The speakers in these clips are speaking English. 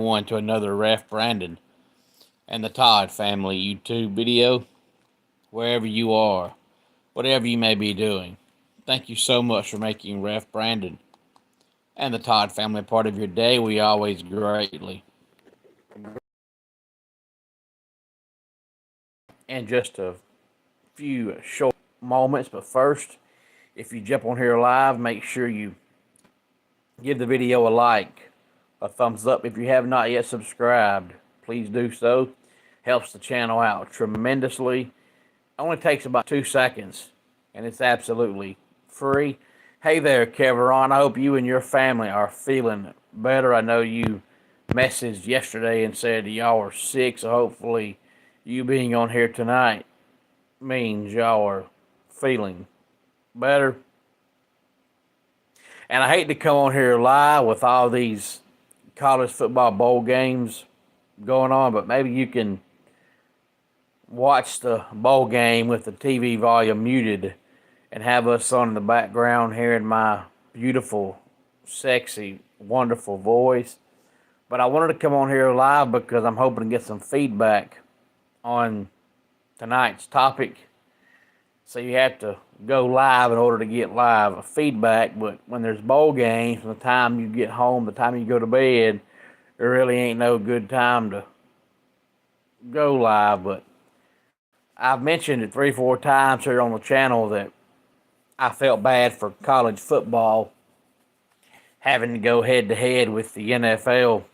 everyone to another Ref Brandon and the Todd family YouTube video, wherever you are, whatever you may be doing. Thank you so much for making Ref Brandon and the Todd family part of your day. We always greatly. In just a few short moments, but first, if you jump on here live, make sure you give the video a like, a thumbs up. If you have not yet subscribed, please do so. Helps the channel out tremendously. Only takes about 2 seconds, and it's absolutely free. Hey there, Keveron. I hope you and your family are feeling better. I know you messaged yesterday and said y'all are sick, so hopefully you being on here tonight means y'all are feeling better. And I hate to come on here live with all these college football bowl games going on, but maybe you can watch the bowl game with the TV volume muted and have us on in the background hearing my beautiful, sexy, wonderful voice. But I wanted to come on here live because I'm hoping to get some feedback on tonight's topic. So you have to go live in order to get live feedback. But when there's bowl games, from the time you get home, the time you go to bed, there really ain't no good time to go live. But I've mentioned it 3-4 times here on the channel that I felt bad for college football having to go head-to-head with the NFL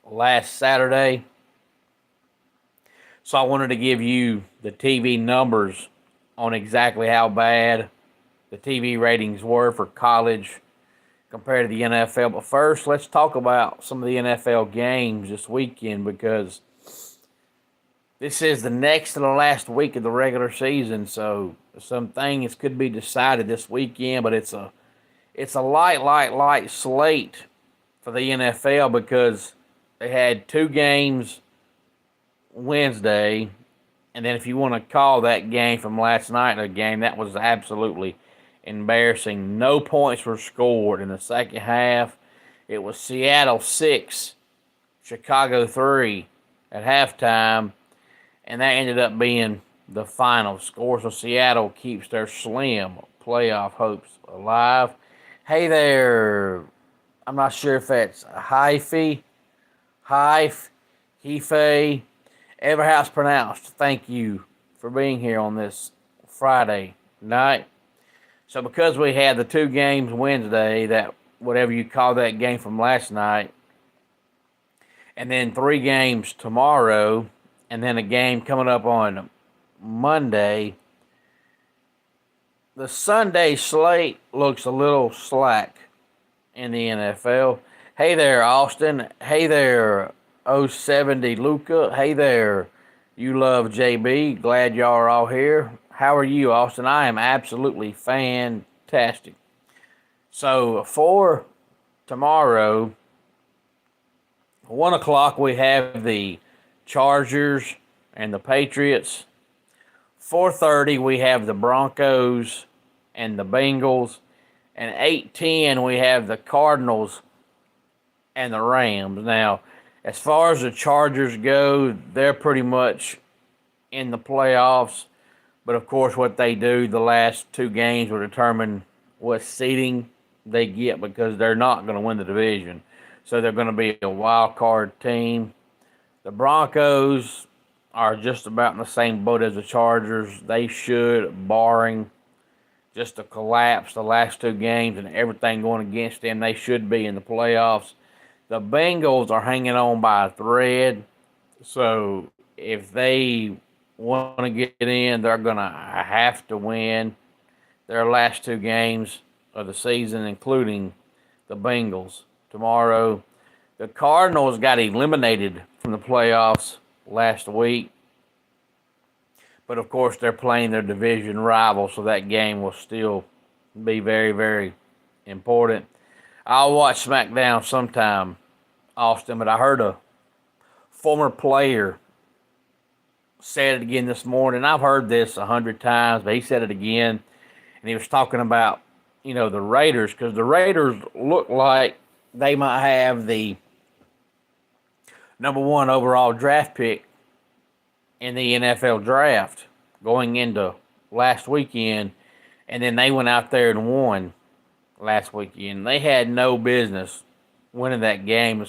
last Saturday. So I wanted to give you the TV numbers on exactly how bad the TV ratings were for college compared to the NFL. But first, let's talk about some of the NFL games this weekend, because this is the next to the last week of the regular season. So some things could be decided this weekend, but it's a light slate for the NFL because they had 2 games Wednesday. And then if you want to call that game from last night a game, that was absolutely embarrassing. No points were scored in the second half. It was Seattle 6, Chicago 3 at halftime, and that ended up being the final score. So Seattle keeps their slim playoff hopes alive. Hey there. I'm not sure if that's Hefe, ever how it's pronounced. Thank you for being here on this Friday night. So because we had the 2 games Wednesday, that whatever you call that game from last night, and then 3 games tomorrow, and then a game coming up on Monday, the Sunday slate looks a little slack in the NFL. Hey there, Austin. Hey there, 070 Luca. Hey there, you love JB. Glad y'all are all here. How are you, Austin? I am absolutely fantastic. So for tomorrow, 1 o'clock, we have the Chargers and the Patriots. 4:30, we have the Broncos and the Bengals. And 8:10, we have the Cardinals and the Rams. Now, as far as the Chargers go, they're pretty much in the playoffs. But, of course, what they do the last 2 games will determine what seeding they get, because they're not going to win the division. So they're going to be a wild card team. The Broncos are just about in the same boat as the Chargers. They should, barring just a collapse the last 2 games and everything going against them, they should be in the playoffs. The Bengals are hanging on by a thread. So if they want to get in, they're going to have to win their last 2 games of the season, including the Bengals tomorrow. The Cardinals got eliminated from the playoffs last week. But, of course, they're playing their division rival, so that game will still be very, very important. I'll watch SmackDown sometime, Austin, but I heard a former player said it again this morning. I've heard this 100 times, but he said it again. And he was talking about, the Raiders, because the Raiders look like they might have the number one overall draft pick in the NFL draft going into last weekend, and then they went out there and won last weekend. They had no business winning that game no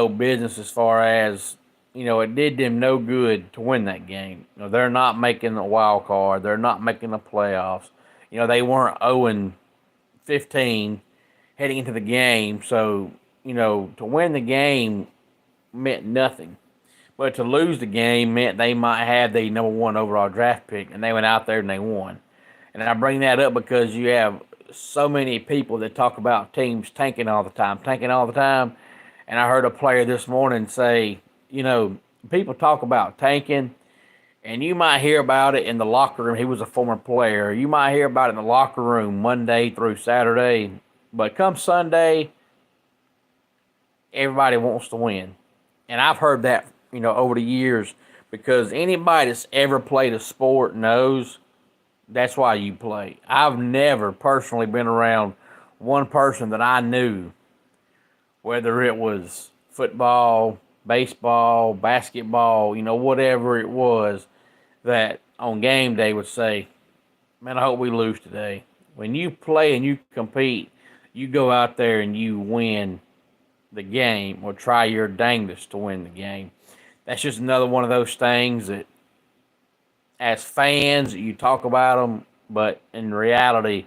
business as far as, it did them no good to win that game. They're not making the wild card. They're not making the playoffs. They weren't 0-15 heading into the game. So, to win the game meant nothing. But to lose the game meant they might have the number one overall draft pick, and they went out there and they won. And I bring that up because you have so many people that talk about teams tanking all the time. And I heard a player this morning say, people talk about tanking, and you might hear about it in the locker room. He was a former player. You might hear about it in the locker room Monday through Saturday. But come Sunday, everybody wants to win. And I've heard that, over the years, because anybody that's ever played a sport knows that's why you play. I've never personally been around one person that I knew, whether it was football, baseball, basketball, whatever it was, that on game day would say, man, I hope we lose today. When you play and you compete, you go out there and you win the game or try your dangest to win the game. That's just another one of those things that, as fans, you talk about them, but in reality,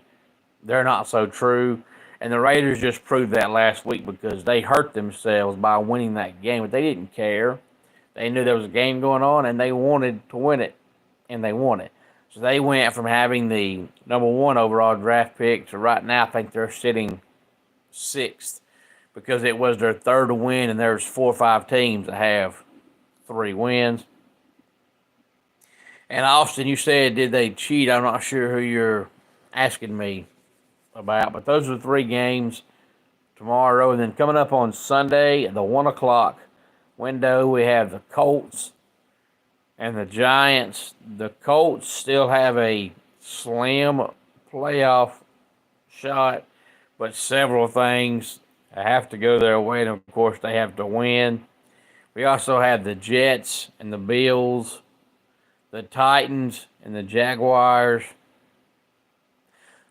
they're not so true. And the Raiders just proved that last week because they hurt themselves by winning that game, but they didn't care. They knew there was a game going on, and they wanted to win it, and they won it. So they went from having the number one overall draft pick to right now I think they're sitting sixth because it was their third win, and there's 4 or 5 teams that have 3 wins. And Austin, you said, did they cheat? I'm not sure who you're asking me about, but those are the 3 games tomorrow. And then coming up on Sunday at the 1 o'clock window, we have the Colts and the Giants. The Colts still have a slim playoff shot, but several things have to go their way, and of course they have to win. We also have the Jets and the Bills, the Titans and the Jaguars,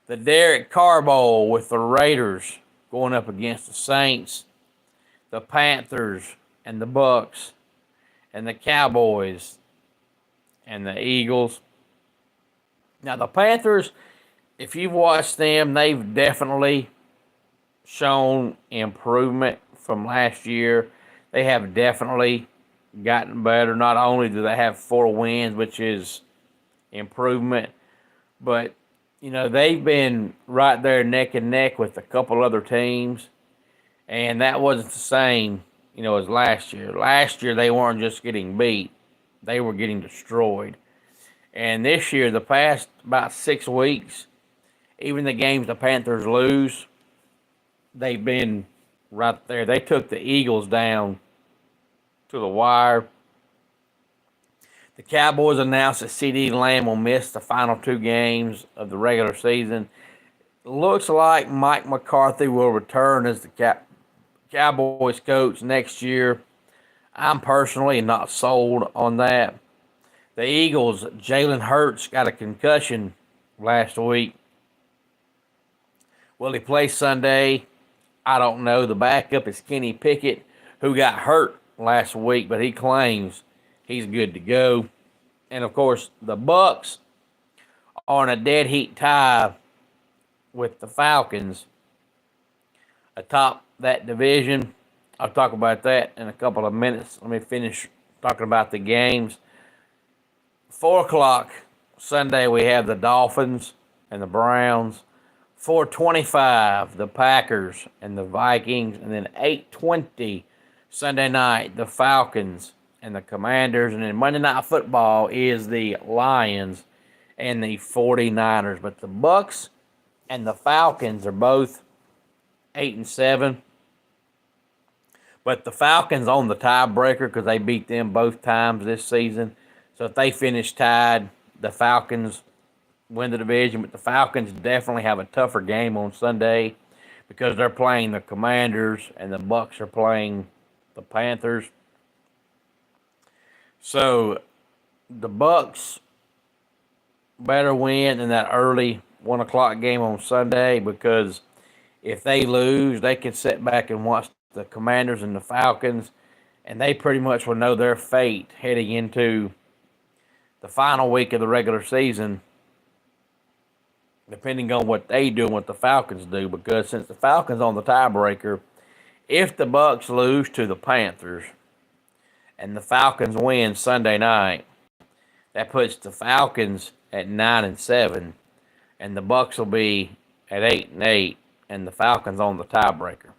the Derek Carr Bowl with the Raiders going up against the Saints, the Panthers and the Bucks, and the Cowboys and the Eagles. Now the Panthers, if you've watched them, they've definitely shown improvement from last year. They have definitely gotten better. Not only do they have 4 wins, which is improvement, but they've been right there neck and neck with a couple other teams, and that wasn't the same as last year. Last year they weren't just getting beat, they were getting destroyed. And this year, the past about 6 weeks, even the games the Panthers lose, they've been right there. They took the Eagles down to the wire. The Cowboys announced that CeeDee Lamb will miss the final 2 games of the regular season. It looks like Mike McCarthy will return as the Cowboys coach next year. I'm personally not sold on that. The Eagles, Jalen Hurts got a concussion last week. Will he play Sunday? I don't know. The backup is Kenny Pickett, who got hurt last week, but he claims he's good to go. And of course, the Bucks are in a dead heat tie with the Falcons atop that division. I'll talk about that in a couple of minutes. Let me finish talking about the games. 4 o'clock Sunday, we have the Dolphins and the Browns. 4:25, the Packers and the Vikings. And then 8:20 Sunday night, the Falcons and the Commanders. And then Monday Night Football is the Lions and the 49ers. But the Bucks and the Falcons are both 8-7. But the Falcons on the tiebreaker because they beat them both times this season. So if they finish tied, the Falcons win the division. But the Falcons definitely have a tougher game on Sunday because they're playing the Commanders and the Bucks are playing the Panthers. So the Bucks better win in that early 1 o'clock game on Sunday, because if they lose, they can sit back and watch the Commanders and the Falcons, and they pretty much will know their fate heading into the final week of the regular season, depending on what they do and what the Falcons do. Because since the Falcons on the tiebreaker, if the Bucks lose to the Panthers and the Falcons win Sunday night, that puts the Falcons at 9-7, and the Bucks will be at 8-8, and the Falcons on the tiebreaker.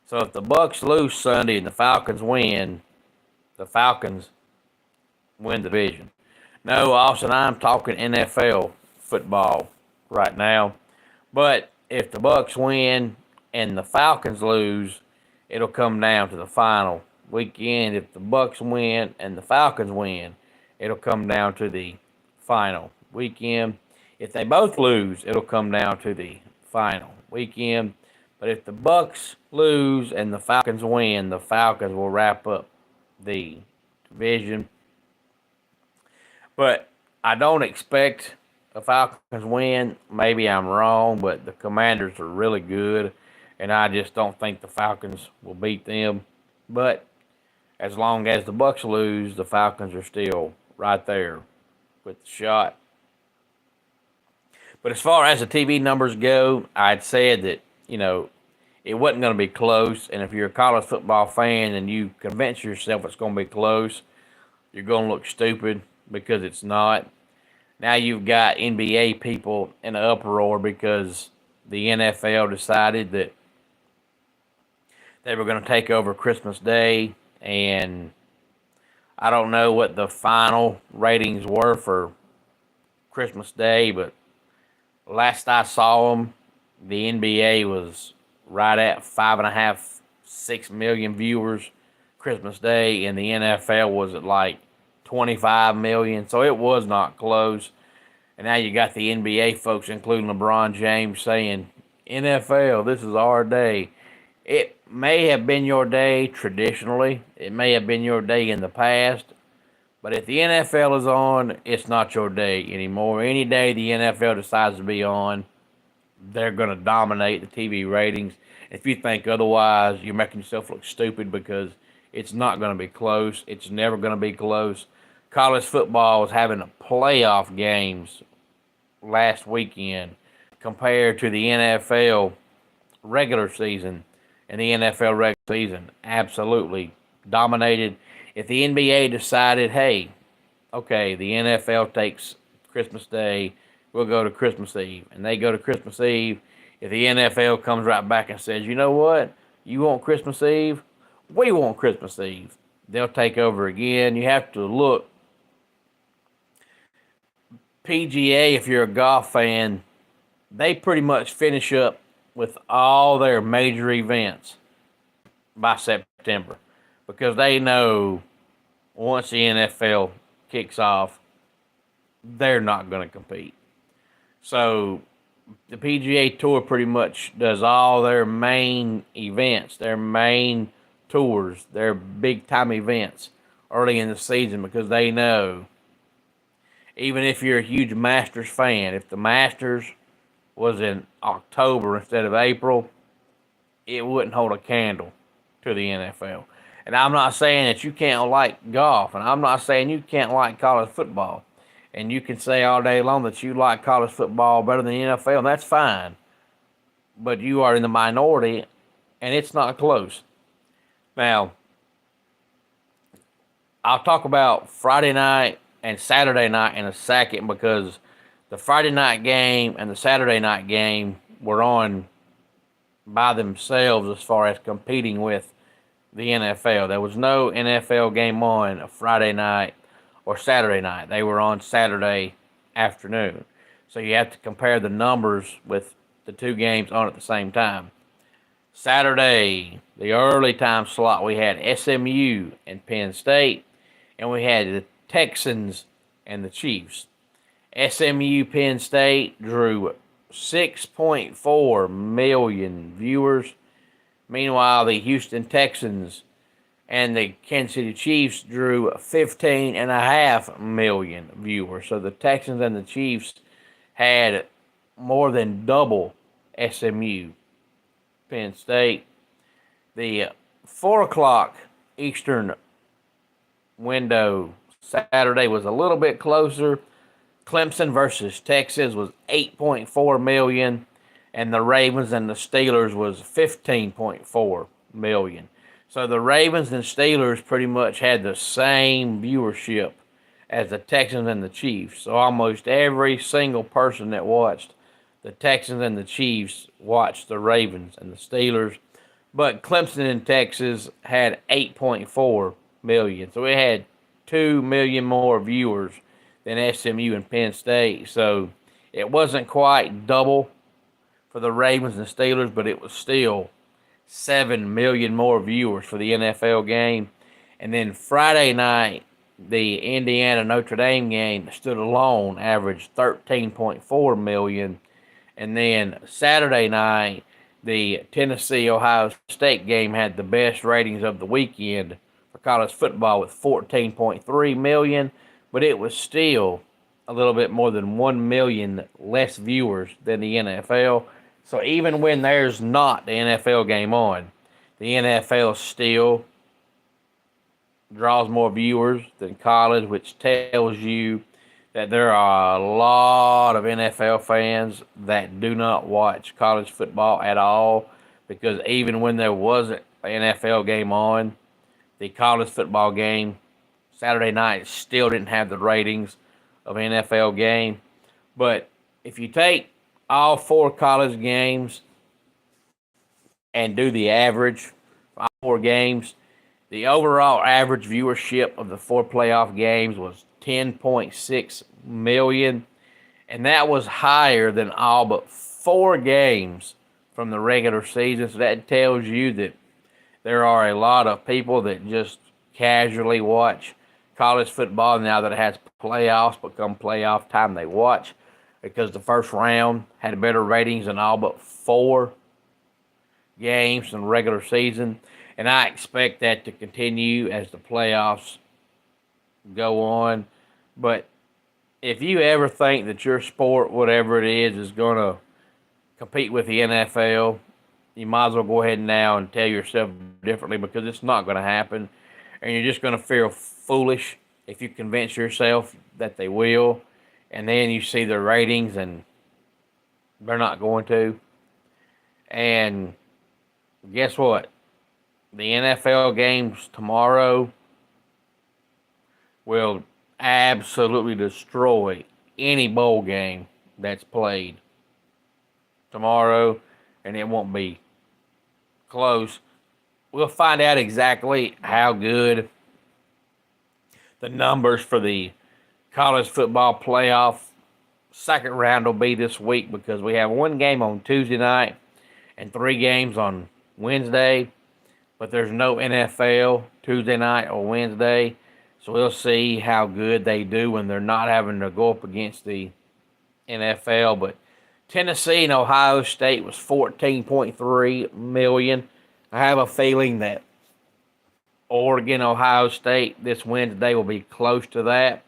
So if the Bucks lose Sunday and the Falcons win the division. No, Austin, I'm talking NFL football right now. But if the Bucks win and the Falcons lose, it'll come down to the final weekend. If the Bucks win and the Falcons win, it'll come down to the final weekend. If they both lose, it'll come down to the final weekend. But if the Bucks lose and the Falcons win, the Falcons will wrap up the division. But I don't expect the Falcons win. Maybe I'm wrong, but the Commanders are really good, and I just don't think the Falcons will beat them. But as long as the Bucks lose, the Falcons are still right there with the shot. But as far as the TV numbers go, I'd said that, it wasn't going to be close. And if you're a college football fan and you convince yourself it's going to be close, you're going to look stupid, because it's not. Now you've got NBA people in an uproar because the NFL decided that they were going to take over Christmas Day, and I don't know what the final ratings were for Christmas Day, but last I saw them, the NBA was right at 5.5, 6 million viewers Christmas Day, and the NFL was at like 25 million, so it was not close. And now you got the NBA folks, including LeBron James, saying, NFL, this is our day. It may have been your day traditionally. It may have been your day in the past. But if the NFL is on, it's not your day anymore. Any day the NFL decides to be on, they're going to dominate the TV ratings. If you think otherwise, you're making yourself look stupid, because it's not going to be close. It's never going to be close. College football was having playoff games last weekend compared to the NFL regular season, and the NFL regular season absolutely dominated. If the NBA decided, hey, okay, the NFL takes Christmas Day, we'll go to Christmas Eve, and they go to Christmas Eve, if the NFL comes right back and says, you know what, you want Christmas Eve? We want Christmas Eve. They'll take over again. You have to look. PGA, if you're a golf fan, they pretty much finish up with all their major events by September, because they know once the NFL kicks off, they're not going to compete. So the PGA Tour pretty much does all their main events, their main tours, their big-time events early in the season, because they know, even if you're a huge Masters fan, if the Masters was in October instead of April, it wouldn't hold a candle to the NFL. And I'm not saying that you can't like golf, and I'm not saying you can't like college football. And you can say all day long that you like college football better than the NFL, and that's fine. But you are in the minority, and it's not close. Now, I'll talk about Friday night and Saturday night in a second, because the Friday night game and the Saturday night game were on by themselves as far as competing with the NFL. There was no NFL game on a Friday night or Saturday night. They were on Saturday afternoon. So you have to compare the numbers with the two games on at the same time. Saturday, the early time slot, we had SMU and Penn State, and we had the Texans and the Chiefs. SMU Penn State drew 6.4 million viewers. Meanwhile, the Houston Texans and the Kansas City Chiefs drew 15.5 million viewers. So the Texans and the Chiefs had more than double SMU. Penn State. The 4 o'clock Eastern window Saturday was a little bit closer. Clemson versus Texas was 8.4 million, and the Ravens and the Steelers was 15.4 million. So the Ravens and Steelers pretty much had the same viewership as the Texans and the Chiefs. So almost every single person that watched the Texans and the Chiefs watched the Ravens and the Steelers. But Clemson and Texas had 8.4 million. So it had 2 million more viewers than SMU and Penn State. So it wasn't quite double for the Ravens and Steelers, but it was still 7 million more viewers for the NFL game. And then Friday night, the Indiana Notre Dame game stood alone, averaged 13.4 million. And then Saturday night, the Tennessee Ohio State game had the best ratings of the weekend for college football with 14.3 million, but it was still a little bit more than 1 million less viewers than the NFL. So even when there's not the NFL game on, the NFL still draws more viewers than college, which tells you that there are a lot of NFL fans that do not watch college football at all, because even when there wasn't an NFL game on, the college football game Saturday night still didn't have the ratings of an NFL game. But if you take all 4 college games and do the average for all 4 games, the overall average viewership of the 4 playoff games was 10.6 million, and that was higher than all but 4 games from the regular season. So that tells you that there are a lot of people that just casually watch college football now that it has playoffs. Become playoff time, they watch, because the first round had better ratings than all but 4 games in the regular season. And I expect that to continue as the playoffs go on. But if you ever think that your sport, whatever it is going to compete with the NFL, you might as well go ahead now and tell yourself differently, because it's not going to happen. And you're just going to feel foolish if you convince yourself that they will. And then you see the ratings and they're not going to. And guess what? The NFL games tomorrow will absolutely destroy any bowl game that's played tomorrow, and it won't be close. We'll find out exactly how good the numbers for the college football playoff second round will be this week, because we have 1 game on Tuesday night and 3 games on Wednesday, but there's no NFL Tuesday night or Wednesday. So we'll see how good they do when they're not having to go up against the NFL. But Tennessee and Ohio State was 14.3 million. I have a feeling that Oregon, Ohio State this Wednesday will be close to that,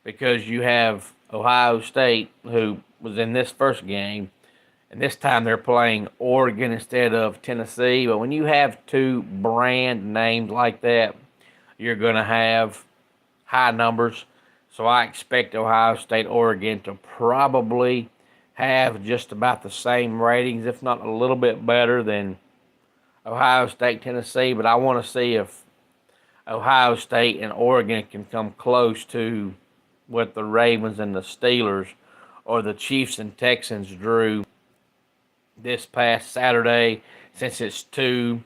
because you have Ohio State, who was in this first game, and this time they're playing Oregon instead of Tennessee. But when you have 2 brand names like that, you're going to have high numbers. So I expect Ohio State, Oregon to probably have just about the same ratings, if not a little bit better than Ohio State, Tennessee. But I want to see if Ohio State and Oregon can come close to what the Ravens and the Steelers or the Chiefs and Texans drew this past Saturday, since it's 2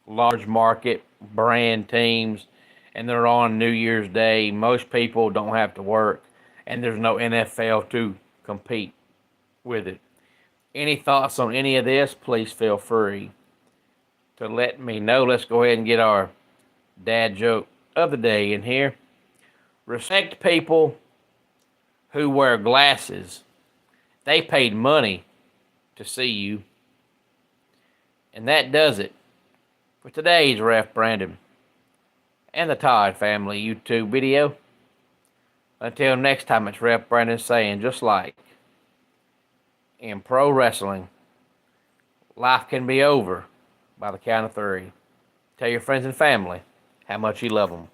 large market brand teams and they're on New Year's Day. Most people don't have to work, and there's no NFL to compete with it. Any thoughts on any of this, please feel free to let me know. Let's go ahead and get our dad joke of the day in here. Respect people who wear glasses. They paid money to see you. And that does it for today's Ref Brandon and the Todd Family YouTube video. Until next time, it's Ref Brandon saying, just like in pro wrestling, life can be over by the count of 3. Tell your friends and family how much you love them.